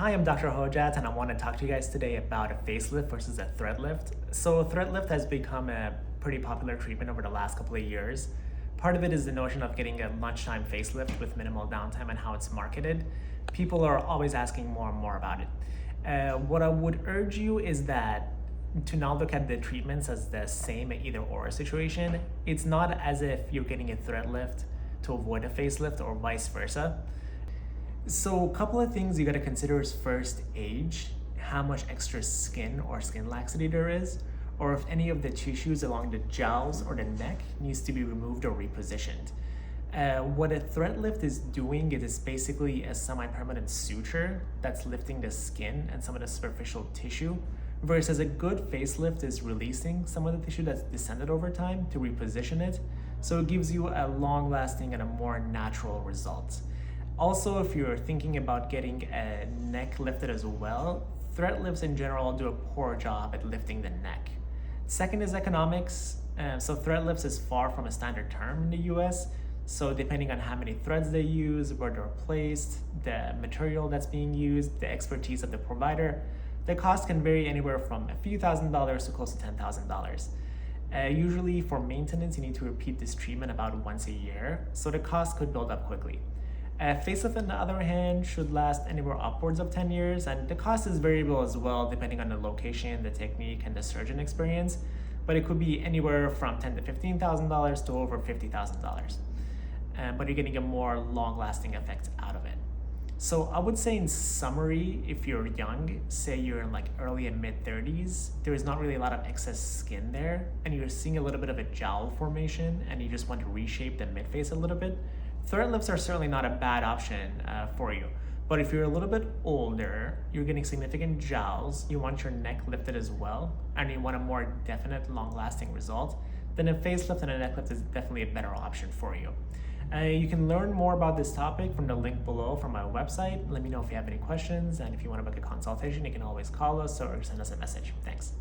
Hi, I'm Dr. Hojjat, and I want to talk to you guys today about a facelift versus a threadlift. So threadlift has become a pretty popular treatment over the last couple of years. Part of it is the notion of getting a lunchtime facelift with minimal downtime and how it's marketed. People are always asking more and more about it. What I would urge you is that to not look at the treatments as the same either or situation. It's not as if you're getting a threadlift to avoid a facelift or vice versa. So a couple of things you got to consider is first age, how much extra skin or skin laxity there is, or if any of the tissues along the jowls or the neck needs to be removed or repositioned. What a thread lift is doing, it is basically a semi-permanent suture that's lifting the skin and some of the superficial tissue, versus a good facelift is releasing some of the tissue that's descended over time to reposition it, so it gives you a long-lasting and a more natural result. Also, if you're thinking about getting a neck lifted as well, thread lifts in general do a poor job at lifting the neck. Second is economics. So thread lifts is far from a standard term in the US. So depending on how many threads they use, where they're placed, the material that's being used, the expertise of the provider, the cost can vary anywhere from a few $1,000s to close to $10,000. Usually for maintenance, you need to repeat this treatment about once a year, so the cost could build up quickly. A facelift, on the other hand, should last anywhere upwards of 10 years, and the cost is variable as well, depending on the location, the technique, and the surgeon experience, but it could be anywhere from $10,000 to $15,000 to over $50,000. But you're getting a more long-lasting effect out of it. So I would say in summary, if you're young, say you're in like early and mid 30s, there is not really a lot of excess skin there, and you're seeing a little bit of a jowl formation, and you just want to reshape the midface a little bit, thread lifts are certainly not a bad option for you. But if you're a little bit older, you're getting significant jowls, you want your neck lifted as well, and you want a more definite, long-lasting result, then a facelift and a neck lift is definitely a better option for you. You can learn more about this topic from the link below from my website. Let me know if you have any questions, and if you want to book a consultation, you can always call us or send us a message. Thanks.